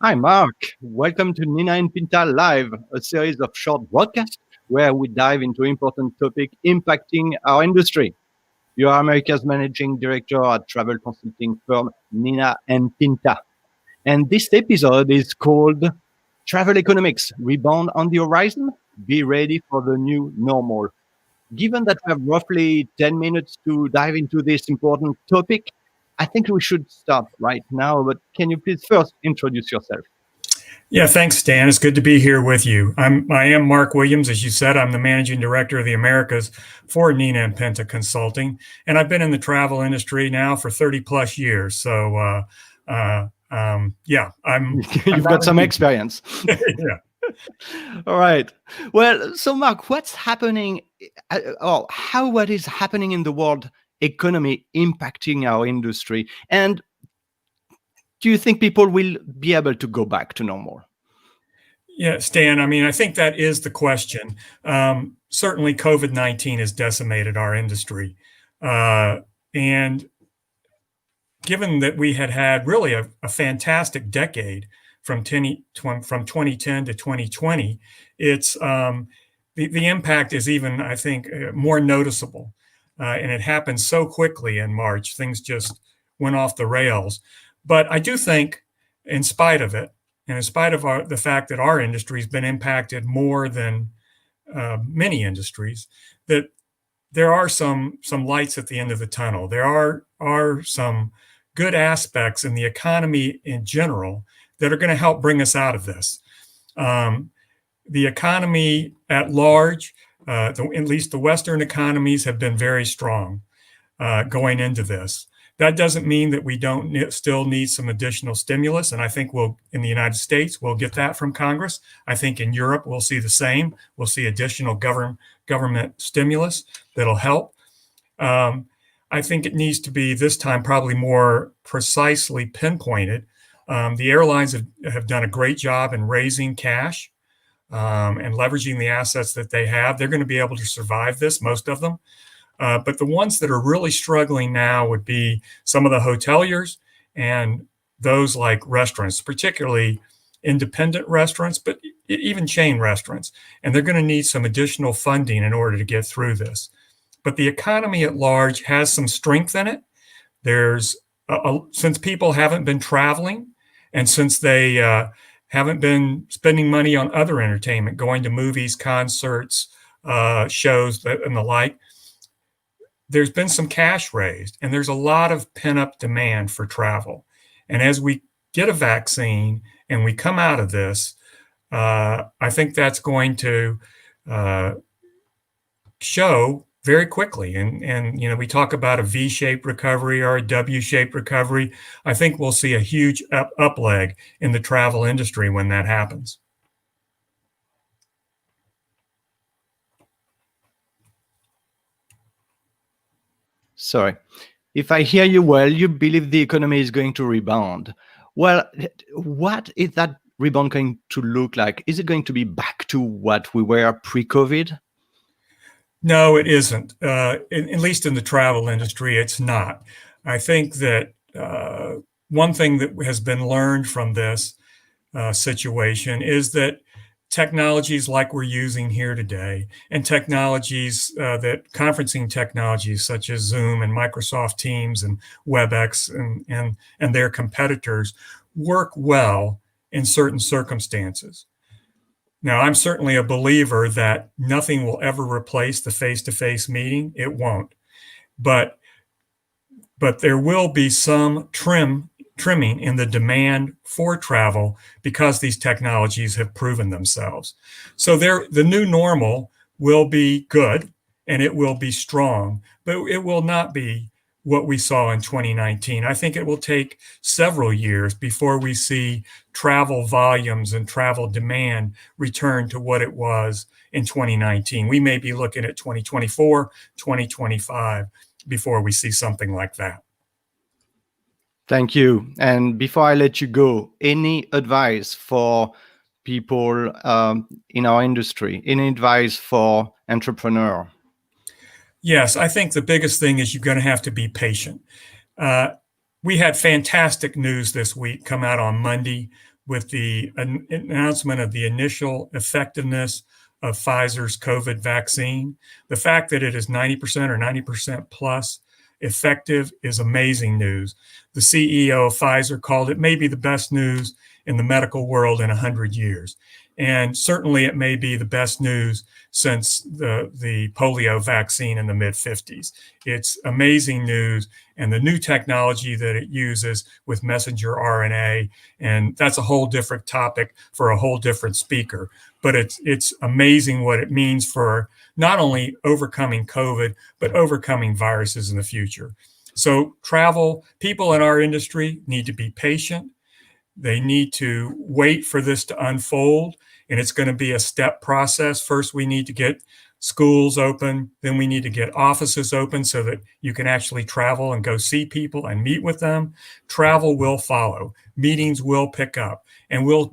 Hi, Mark. Welcome to Nina Pinta Live, a series of short broadcasts where we dive into important topics impacting our industry. You are America's managing director at travel consulting firm Nina Pinta. And this episode is called Travel Economics Rebound on the Horizon. Be ready for the new normal. Given that we have roughly 10 minutes to dive into this important topic, I think we should start right now. But can you please first introduce yourself? Yeah, thanks, Stan. It's good to be here with you. I am Mark Williams, as you said. I'm the managing director of the Americas for Nina Pinta Consulting, and I've been in the travel industry now for 30 plus years. Yeah, I'm You've got not a some new. experience. Yeah. All right. Well, so Mark, what's happening, or how what is happening in the world economy impacting our industry? And do you think people will be able to go back to normal? Yeah, Stan, I think that is the question. Certainly, COVID-19 has decimated our industry. And given that we had really a fantastic decade from 2010 to 2020, it's the impact is even, I think, more noticeable. And it happened so quickly in March. Things just went off the rails. But I do think, in spite of it, and in spite of the fact that our industry has been impacted more than many industries, that there are some lights at the end of the tunnel. There are some good aspects in the economy in general that are going to help bring us out of this. The economy at large, at least the Western economies, have been very strong going into this. That doesn't mean that we don't still need some additional stimulus, and I think in the United States, we'll get that from Congress. I think in Europe, we'll see the same. We'll see additional government stimulus that'll help. I think it needs to be this time probably more precisely pinpointed. The airlines have done a great job in raising cash and leveraging the assets that they have. They're going to be able to survive this, most of them. But the ones that are really struggling now would be some of the hoteliers and those like restaurants, particularly independent restaurants, but even chain restaurants. And they're going to need some additional funding in order to get through this. But the economy at large has some strength in it. There's since people haven't been traveling, and since they haven't been spending money on other entertainment, going to movies, concerts, shows, and the like, there's been some cash raised, and there's a lot of pent-up demand for travel. And as we get a vaccine and we come out of this, I think that's going to show very quickly. And we talk about a V-shaped recovery or a W-shaped recovery. I think we'll see a huge up leg in the travel industry when that happens. Sorry. If I hear you well, you believe the economy is going to rebound. Well, what is that rebound going to look like? Is it going to be back to what we were pre-COVID? No, it isn't. At least in the travel industry, it's not. I think that one thing that has been learned from this situation is that technologies like we're using here today, and technologies conferencing technologies such as Zoom and Microsoft Teams and WebEx and their competitors work well in certain circumstances. Now, I'm certainly a believer that nothing will ever replace the face-to-face meeting. It won't. But there will be some trimming in the demand for travel because these technologies have proven themselves. So the new normal will be good and it will be strong, but it will not be what we saw in 2019. I think it will take several years before we see travel volumes and travel demand return to what it was in 2019. We may be looking at 2024, 2025 before we see something like that. Thank you. And before I let you go, any advice for people in our industry? Any advice for entrepreneurs? Yes, I think the biggest thing is you're going to have to be patient. We had fantastic news this week come out on Monday with the announcement of the initial effectiveness of Pfizer's COVID vaccine. The fact that it is 90% or 90% plus effective is amazing news. The CEO of Pfizer called it maybe the best news in the medical world in 100 years. And certainly it may be the best news since the polio vaccine in the mid-50s. It's amazing news, and the new technology that it uses with messenger RNA, and that's a whole different topic for a whole different speaker. But it's amazing what it means for not only overcoming COVID, but overcoming viruses in the future. So travel, people in our industry need to be patient. They need to wait for this to unfold, and it's going to be a step process. First, we need to get schools open. Then we need to get offices open so that you can actually travel and go see people and meet with them. Travel will follow. Meetings will pick up, and we'll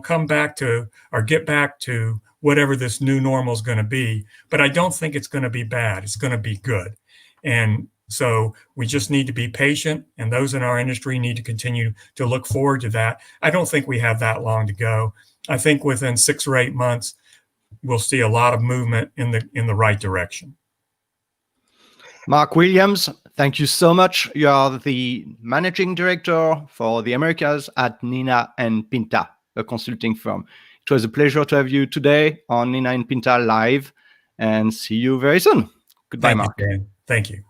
come back to or get back to whatever this new normal is going to be. But I don't think it's going to be bad. It's going to be good. And so we just need to be patient, and those in our industry need to continue to look forward to that. I don't think we have that long to go. I think within 6 or 8 months, we'll see a lot of movement in the right direction. Mark Williams, thank you so much. You are the managing director for the Americas at Nina and Pinta, a consulting firm. It was a pleasure to have you today on Nina and Pinta Live, and see you very soon. Goodbye, Mark. Thank you, Dan. Thank you.